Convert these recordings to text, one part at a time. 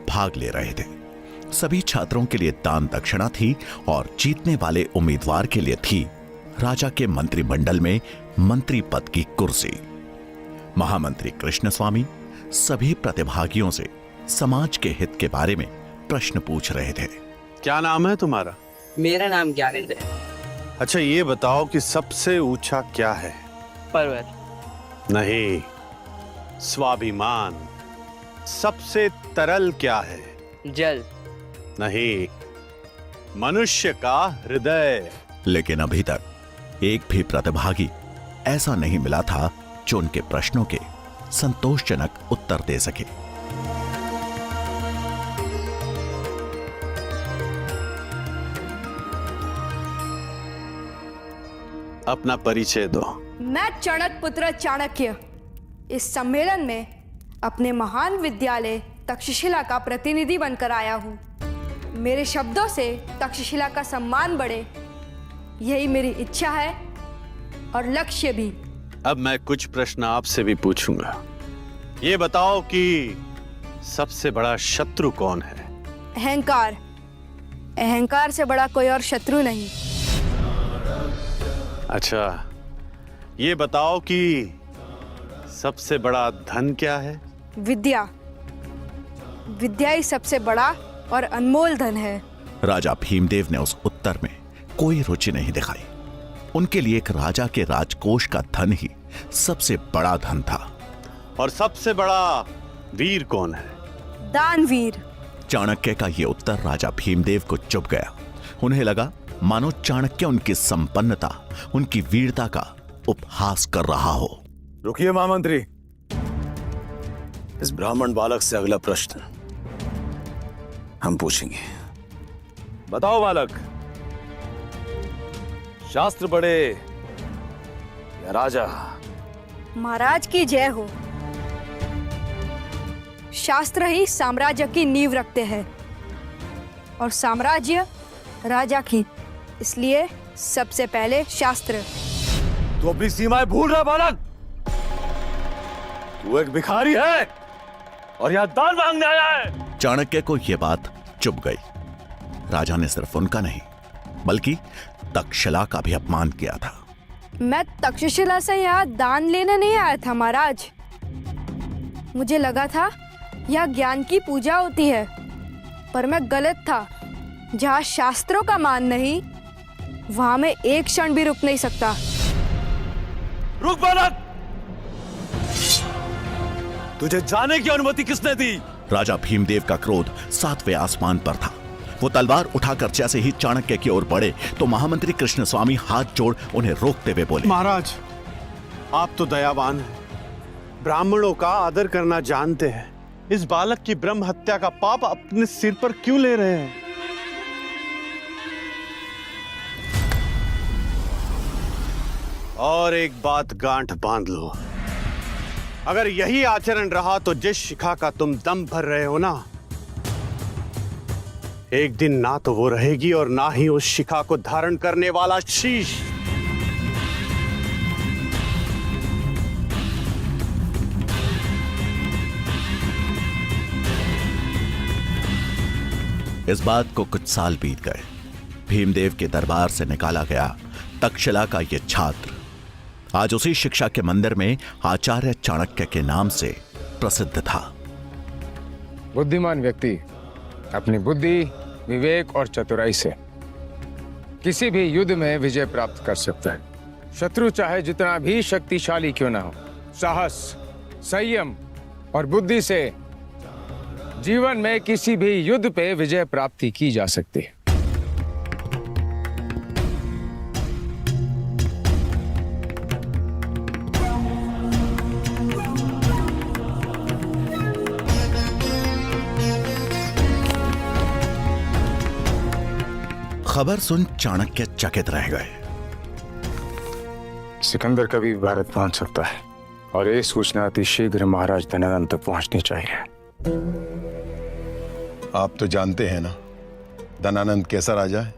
भाग ले रहे थे। सभी छात्रों के लिए दान दक्षिणा थी और जीतने वाले उम्मीदवार के लिए थी राजा के मंत्रिमंडल में मंत्री पद की कुर्सी। महामंत्री कृष्णस्वामी सभी प्रतिभागियों से समाज के हित के बारे में प्रश्न पूछ रहे थे। क्या नाम है तुम्हारा? मेरा नाम ज्ञानेंद्र है। अच्छा, ये बताओ कि सबसे ऊंचा क्या है? पर्वत। नहीं, स्वाभिमान। सबसे तरल क्या है? जल। नहीं, मनुष्य का हृदय। लेकिन अभी तक एक भी प्रतिभागी ऐसा नहीं मिला था जो उनके प्रश्नों के संतोषजनक उत्तर दे सके। अपना परिचय दो। मैं चाणक्य पुत्र चाणक्य इस सम्मेलन में अपने महान विद्यालय तक्षशिला का प्रतिनिधि बनकर आया हूँ। मेरे शब्दों से तक्षशिला का सम्मान बढ़े, यही मेरी इच्छा है और लक्ष्य भी। अब मैं कुछ प्रश्न आपसे भी पूछूंगा। ये बताओ कि सबसे बड़ा शत्रु कौन है? अहंकार। अहंकार से बड़ा कोई और शत्रु नहीं। अच्छा, ये बताओ कि सबसे बड़ा धन क्या है? विद्या। विद्या ही सबसे बड़ा और अनमोल धन है। राजा भीमदेव ने उस उत्तर में कोई रुचि नहीं दिखाई। उनके लिए एक राजा के राजकोष का धन ही सबसे बड़ा धन था। और सबसे बड़ा वीर कौन है? दानवीर। चाणक्य का यह उत्तर राजा भीमदेव को चुभ गया। उन्हें लगा मानो चाणक्य उनकी संपन्नता, उनकी वीरता का उपहास कर रहा हो। रुकिए महामंत्री, इस ब्राह्मण बालक से अगला प्रश्न हम पूछेंगे। बताओ बालक, शास्त्र बड़े या राजा? महाराज की जय हो। शास्त्र ही साम्राज्य की नींव रखते हैं और साम्राज्य राजा की, इसलिए सबसे पहले शास्त्र। तू अपनी सीमाएं भूल रहा बालक। तू एक भिखारी है और यहां दान मांगने आया है। चाणक्य को यह बात चुभ गई। राजा ने सिर्फ उनका नहीं बल्कि तक्षशिला का भी अपमान किया था। मैं तक्षशिला से यहाँ दान लेने नहीं आया था महाराज। मुझे लगा था यह ज्ञान की पूजा होती है, पर मैं गलत था। जहाँ शास्त्रों का मान नहीं, वहां मैं एक क्षण भी रुक नहीं सकता। रुक बालक, तुझे जाने की अनुमति किसने दी? राजा भीमदेव का क्रोध 7वें आसमान पर था। वो तलवार उठाकर जैसे ही चाणक्य की ओर बढ़े तो महामंत्री कृष्णस्वामी हाथ जोड़ उन्हें रोकते हुए बोले, महाराज, आप तो दयावान हैं, ब्राह्मणों का आदर करना जानते हैं। इस बालक की ब्रह्म हत्या का पाप अपने सिर पर क्यों ले रहे हैं? और एक बात गांठ बांध लो, अगर यही आचरण रहा तो जिस शिखा का तुम दम भर रहे हो ना, एक दिन ना तो वो रहेगी और ना ही उस शिखा को धारण करने वाला शीश। इस बात को कुछ साल बीत गए। भीमदेव के दरबार से निकाला गया तक्षशिला का यह छात्र आज उसी शिक्षा के मंदिर में आचार्य चाणक्य के नाम से प्रसिद्ध था। बुद्धिमान व्यक्ति अपनी बुद्धि, विवेक और चतुराई से किसी भी युद्ध में विजय प्राप्त कर सकता है। शत्रु चाहे जितना भी शक्तिशाली क्यों ना हो, साहस, संयम और बुद्धि से जीवन में किसी भी युद्ध पे विजय प्राप्ति की जा सकती है। खबर सुन चाणक्य चकित रह गए। सिकंदर कभी भारत पहुंच सकता है और ये सूचना अति शीघ्र महाराज धनानंद तक पहुंचनी चाहिए। आप तो जानते हैं ना धनानंद कैसा राजा है,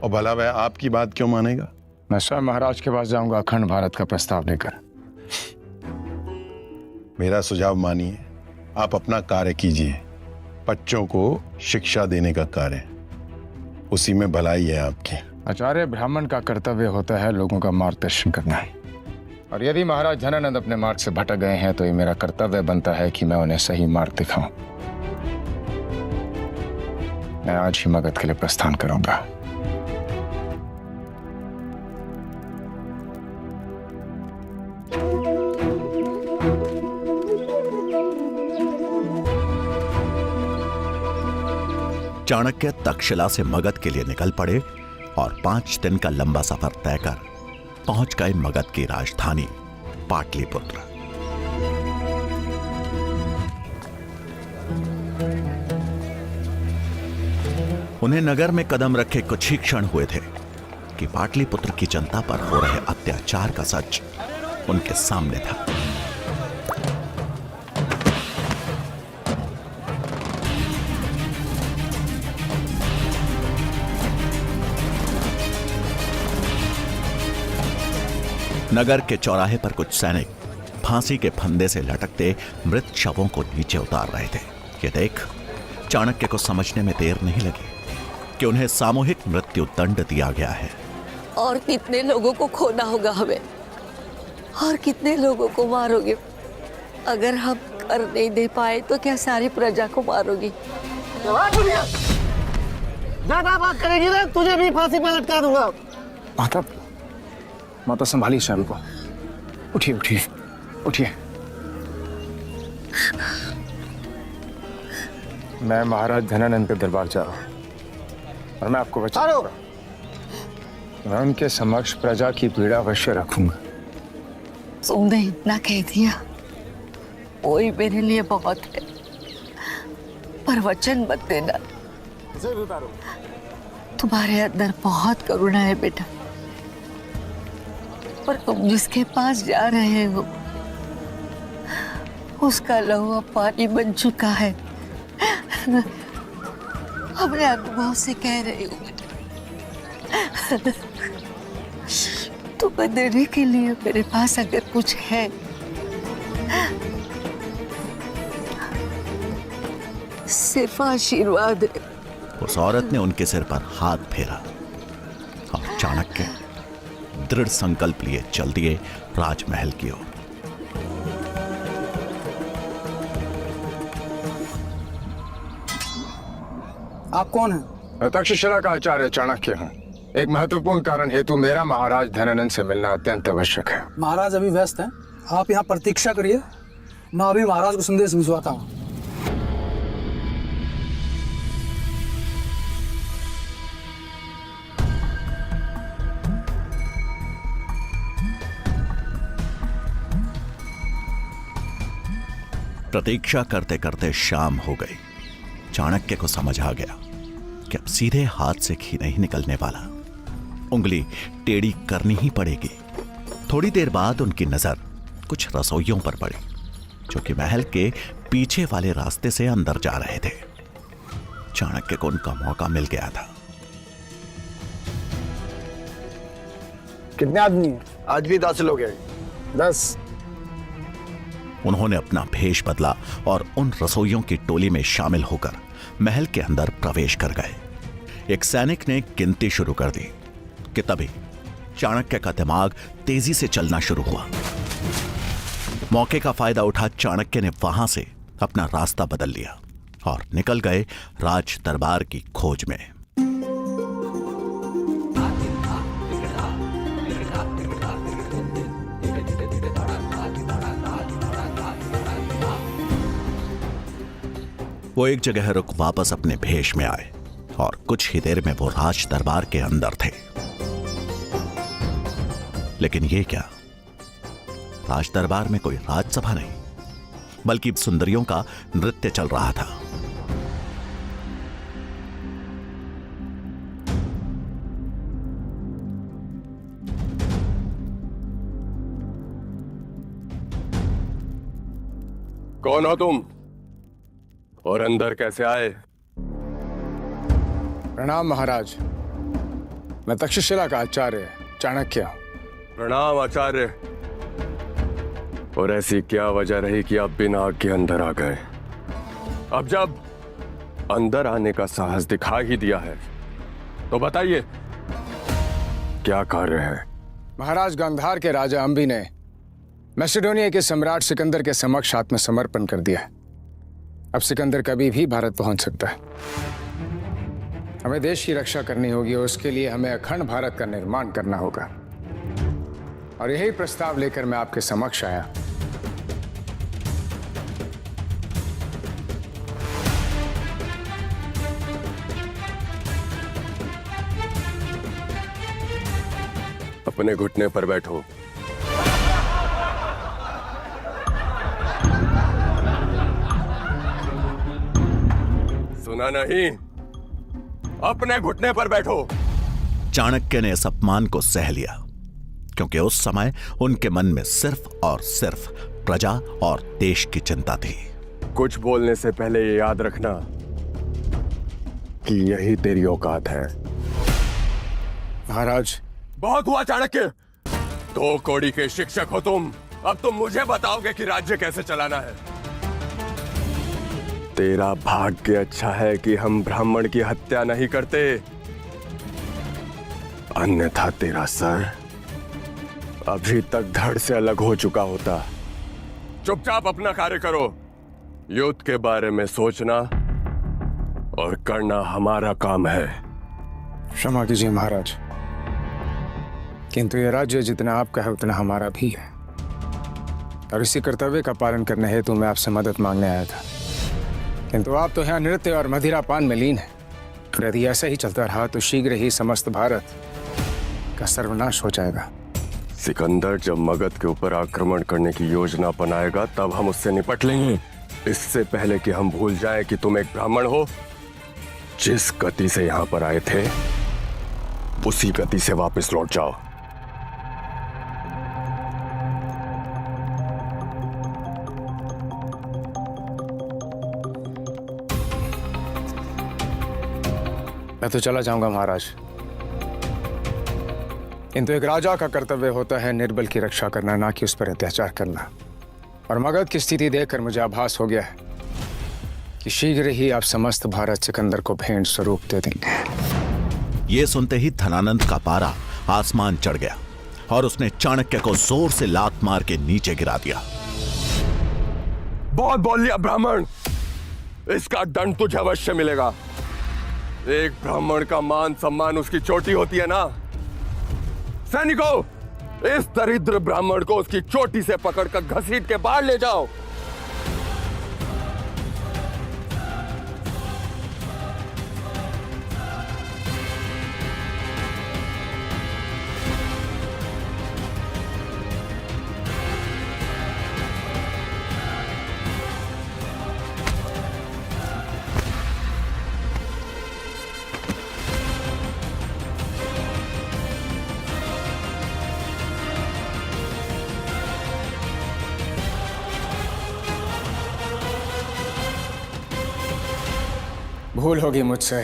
और भला वह आपकी बात क्यों मानेगा? मैं स्वयं महाराज के पास जाऊंगा अखंड भारत का प्रस्ताव लेकर। मेरा सुझाव मानिए, आप अपना कार्य कीजिए बच्चों को शिक्षा देने का कार्य, उसी में भलाई है आपकी। आचार्य ब्राह्मण का कर्तव्य होता है लोगों का मार्गदर्शन करना, और यदि महाराज धनानंद अपने मार्ग से भटक गए हैं तो ये मेरा कर्तव्य बनता है कि मैं उन्हें सही मार्ग दिखाऊं। मैं आज ही मगध के लिए प्रस्थान करूंगा। चाणक्य तक्षशिला से मगध के लिए निकल पड़े और 5 दिन का लंबा सफर तय कर पहुंच गए मगध की राजधानी पाटलिपुत्र। उन्हें नगर में कदम रखे कुछ ही क्षण हुए थे कि पाटलिपुत्र की जनता पर हो रहे अत्याचार का सच उनके सामने था। नगर के चौराहे पर कुछ सैनिक फांसी के फंदे से लटकते मृत शवों को नीचे उतार रहे थे। ये देख चाणक्य को समझने में देर नहीं लगी कि उन्हें सामूहिक मृत्यु दंड दिया गया है। और कितने लोगों को खोना होगा हमें, और कितने लोगों को मारोगे? अगर हम कर नहीं दे पाए तो क्या सारी प्रजा को मारोगी? ज्यादा बात करेगी ना तुझे भी फांसी पर लटका दूंगा। माता संभालिए शालू को। उठिए उठिए उठिए। मैं महाराज धनानंद के दरबार जा रहा हूं और मैं आपको बचा लूंगा। मैं उनके समक्ष प्रजा की पीड़ा अवश्य रखूंगा। तुमने इतना कह दिया वही मेरे लिए बहुत है, पर वचन मत देना। तुम्हारे अंदर बहुत करुणा है बेटा, पर तुम जिसके पास जा रहे हो उसका लहू अब पानी बन चुका है। अपने अनुभव से कह रही हूँ तुम्हें देने के लिए मेरे पास अगर कुछ है सिर्फ आशीर्वाद है। उस औरत ने उनके सिर पर हाथ फेरा और चाणक्य दृढ़ संकल्प लिए चल दिए राजमहल की ओर। आप कौन हैं? मैं तक्षशिला का आचार्य चाणक्य हूँ। एक महत्वपूर्ण कारण हेतु मेरा महाराज धनानंद से मिलना अत्यंत आवश्यक है। महाराज अभी व्यस्त हैं, आप यहाँ प्रतीक्षा करिए, मैं अभी महाराज को संदेश भिजवाता हूँ। प्रतीक्षा करते करते शाम हो गई। चाणक्य को समझ आ गया कि अब सीधे हाथ से घी नहीं निकलने वाला, उंगली टेढ़ी करनी ही पड़ेगी। थोड़ी देर बाद उनकी नजर कुछ रसोइयों पर पड़ी जो कि महल के पीछे वाले रास्ते से अंदर जा रहे थे। चाणक्य को उनका मौका मिल गया था। कितने आदमी हैं? आज भी 10 लोग हैं। 10। उन्होंने अपना भेष बदला और उन रसोइयों की टोली में शामिल होकर महल के अंदर प्रवेश कर गए। एक सैनिक ने गिनती शुरू कर दी कि तभी चाणक्य का दिमाग तेजी से चलना शुरू हुआ। मौके का फायदा उठा चाणक्य ने वहां से अपना रास्ता बदल लिया और निकल गए राज दरबार की खोज में। वो एक जगह रुक वापस अपने भेष में आए और कुछ ही देर में वो राज दरबार के अंदर थे। लेकिन ये क्या, राज दरबार में कोई राजसभा नहीं बल्कि सुंदरियों का नृत्य चल रहा था। कौन हो तुम और अंदर कैसे आए? प्रणाम महाराज, मैं तक्षशिला का आचार्य चाणक्य। प्रणाम आचार्य। और ऐसी क्या वजह रही कि आप बिना आग के अंदर आ गए? अब जब अंदर आने का साहस दिखा ही दिया है, तो बताइए क्या कार्य है? महाराज गांधार के राजा अंबी ने मैसेडोनिया के सम्राट सिकंदर के समक्ष आत्मसमर्पण कर दिया। अब सिकंदर कभी भी भारत पहुंच सकता है। हमें देश की रक्षा करनी होगी और उसके लिए हमें अखंड भारत का निर्माण करना होगा। और यही प्रस्ताव लेकर मैं आपके समक्ष आया। अपने घुटने पर बैठो। सुना नहीं? अपने घुटने पर बैठो। चाणक्य ने इस अपमान को सह लिया, क्योंकि उस समय उनके मन में सिर्फ और सिर्फ प्रजा और देश की चिंता थी। कुछ बोलने से पहले ये याद रखना कि यही तेरी औकात है। महाराज, बहुत हुआ चाणक्य। 2 कौड़ी के शिक्षक हो तुम, अब तुम मुझे बताओगे कि राज्य कैसे चलाना है। तेरा भाग्य अच्छा है कि हम ब्राह्मण की हत्या नहीं करते, अन्यथा तेरा सर अभी तक धड़ से अलग हो चुका होता। चुपचाप अपना कार्य करो। युद्ध के बारे में सोचना और करना हमारा काम है। क्षमा कीजिए महाराज, किंतु यह राज्य जितना आपका है उतना हमारा भी है, और इसी कर्तव्य का पालन करने हेतु मैं आपसे मदद मांगने आया था। किंतु आप तो यहाँ नृत्य और मदिरापान में लीन हैं। यदि ऐसा ही चलता रहा तो शीघ्र ही समस्त भारत का सर्वनाश हो जाएगा। सिकंदर जब मगध के ऊपर आक्रमण करने की योजना बनाएगा तब हम उससे निपट लेंगे। इससे पहले कि हम भूल जाएं कि तुम एक ब्राह्मण हो, जिस गति से यहाँ पर आए थे उसी गति से वापस लौट जाओ। मैं तो चला जाऊंगा महाराज, किंतु एक राजा का कर्तव्य होता है निर्बल की रक्षा करना, ना कि उस पर अत्याचार करना। और मगध की स्थिति देखकर मुझे आभास हो गया है कि शीघ्र ही आप समस्त भारत सिकंदर को भेंट स्वरूप दे देंगे। ये सुनते ही धनानंद का पारा आसमान चढ़ गया और उसने चाणक्य को जोर से लात मार के नीचे गिरा दिया। बहुत बोल लिया ब्राह्मण, इसका दंड तुझे अवश्य मिलेगा। एक ब्राह्मण का मान सम्मान उसकी चोटी होती है ना। सैनिकों, इस दरिद्र ब्राह्मण को उसकी चोटी से पकड़कर घसीट के बाहर ले जाओ। भूल होगी मुझसे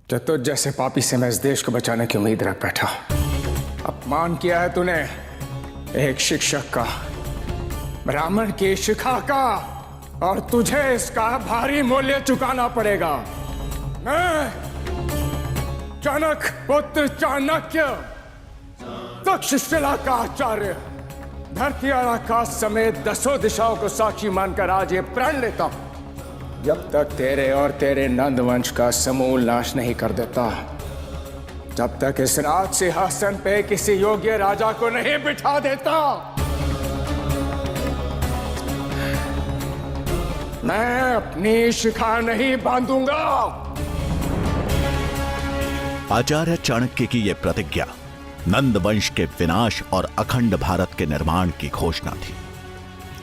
जो तुझ जैसे पापी से मैं इस देश को बचाने की उम्मीद रख बैठा। अपमान किया है तूने एक शिक्षक का, ब्राह्मण की शिखा का, और तुझे इसका भारी मूल्य चुकाना पड़ेगा। मैं चाणक पुत्र चाणक्य, तक्षशिला का आचार्य, धरती और आकाश समेत 10 दिशाओं को साक्षी मानकर आज ये प्रण लेता हूं, जब तक तेरे और तेरे नंद वंश का समूल नाश नहीं कर देता, जब तक इस राज सिंहासन पे किसी योग्य राजा को नहीं बिठा देता, मैं अपनी शिखा नहीं बांधूंगा। आचार्य चाणक्य की यह प्रतिज्ञा नंद वंश के विनाश और अखंड भारत के निर्माण की घोषणा थी,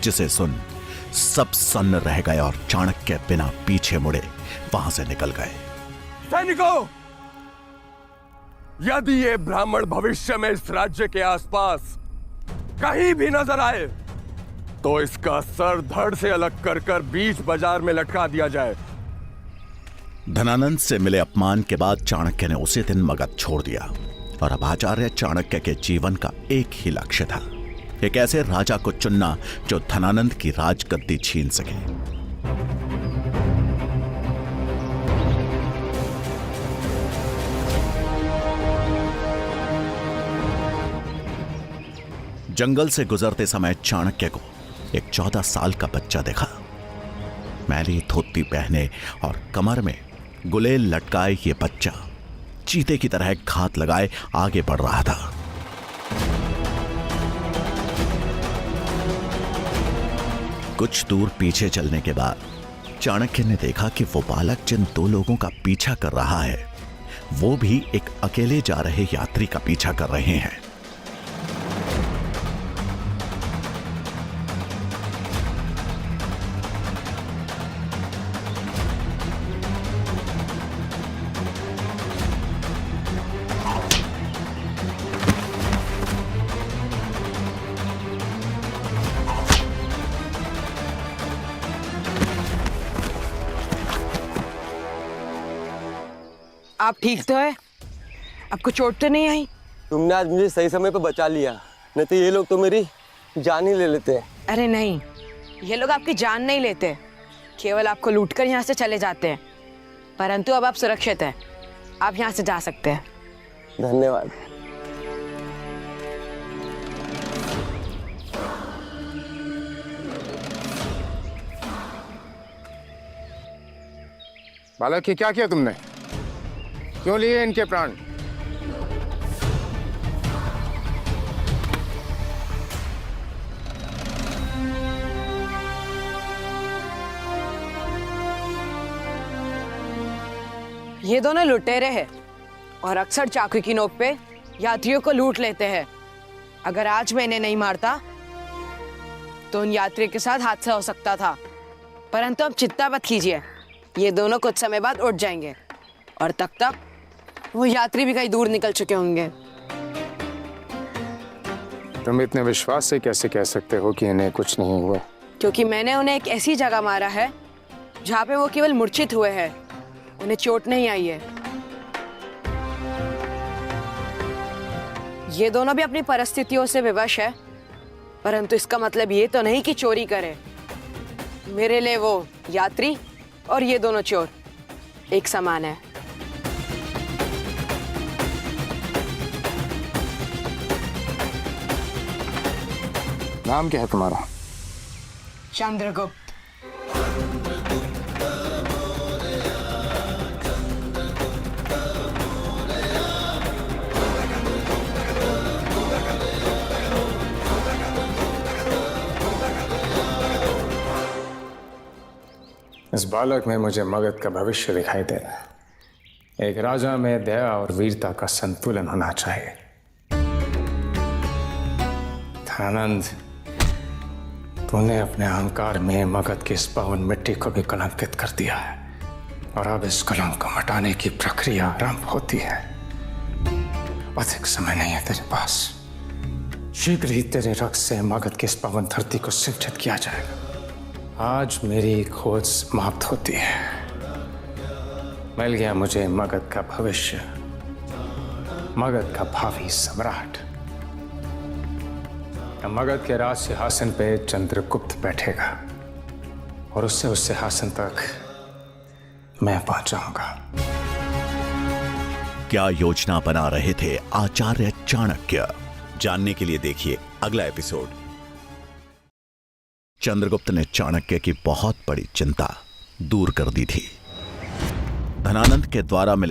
जिसे सुन सब सन्न रह गए और चाणक्य बिना पीछे मुड़े वहां से निकल गए। सैनिकों, यदि ये ब्राह्मण भविष्य में इस राज्य के आसपास कहीं भी नजर आए तो इसका सर धड़ से अलग कर कर बीच बाजार में लटका दिया जाए। धनानंद से मिले अपमान के बाद चाणक्य ने उसी दिन मगध छोड़ दिया और अब आचार्य चाणक्य के जीवन का एक ही लक्ष्य था, एक ऐसे राजा को चुनना जो धनानंद की राजगद्दी छीन सके। जंगल से गुजरते समय चाणक्य को एक 14 साल का बच्चा देखा। मैली धोती पहने और कमर में गुलेल लटकाए ये बच्चा चीते की तरह घात लगाए आगे बढ़ रहा था। कुछ दूर पीछे चलने के बाद चाणक्य ने देखा कि वो बालक जिन 2 लोगों का पीछा कर रहा है वो भी एक अकेले जा रहे यात्री का पीछा कर रहे हैं। आप ठीक तो है? आपको चोट तो नहीं आई? तुमने आज मुझे सही समय पे बचा लिया, नहीं तो ये लोग तो मेरी जान ही ले लेते। अरे नहीं, ये लोग आपकी जान नहीं लेते, केवल आपको लूटकर यहाँ से चले जाते हैं। परंतु अब आप सुरक्षित हैं, आप यहाँ से जा सकते हैं। धन्यवाद। बालक, ये क्या किया तुमने? क्यों लिए इनके प्राण? ये दोनों लुटेरे हैं और अक्सर चाकू की नोक पे यात्रियों को लूट लेते हैं। अगर आज मैं इन्हें नहीं मारता तो उन यात्रियों के साथ हादसा हो सकता था। परंतु अब चिंता मत कीजिए, ये दोनों कुछ समय बाद उठ जाएंगे और तब तक वो यात्री भी कहीं दूर निकल चुके होंगे। तुम इतने विश्वास से कैसे कह सकते हो कि इन्हें कुछ नहीं हुआ? क्योंकि मैंने उन्हें एक ऐसी जगह मारा है जहाँ पे वो केवल मूर्छित हुए हैं, उन्हें चोट नहीं आई है। ये दोनों भी अपनी परिस्थितियों से विवश है, परंतु इसका मतलब ये तो नहीं कि चोरी करे। मेरे लिए वो यात्री और ये दोनों चोर एक समान है। नाम क्या है तुम्हारा? चंद्रगुप्त। इस बालक में मुझे मगध का भविष्य दिखाई दे रहा है। एक राजा में दया और वीरता का संतुलन होना चाहिए। धनानंद, तूने अपने अहंकार में मगध की इस पावन मिट्टी को भी कलंकित कर दिया है और अब इस कलंक को मिटाने की प्रक्रिया आरंभ होती है। अधिक समय नहीं है तेरे पास। शीघ्र ही तेरे रक्त से मगध की इस पावन धरती को सिंचित किया जाएगा। आज मेरी खोज समाप्त होती है। मिल गया मुझे मगध का भविष्य, मगध का भावी सम्राट। मगध के राज सिंहासन पे चंद्रगुप्त बैठेगा और उससे उस सिंहासन तक मैं पहुंचाऊंगा। क्या योजना बना रहे थे आचार्य चाणक्य? जानने के लिए देखिए अगला एपिसोड। चंद्रगुप्त ने चाणक्य की बहुत बड़ी चिंता दूर कर दी थी। धनानंद के द्वारा मिले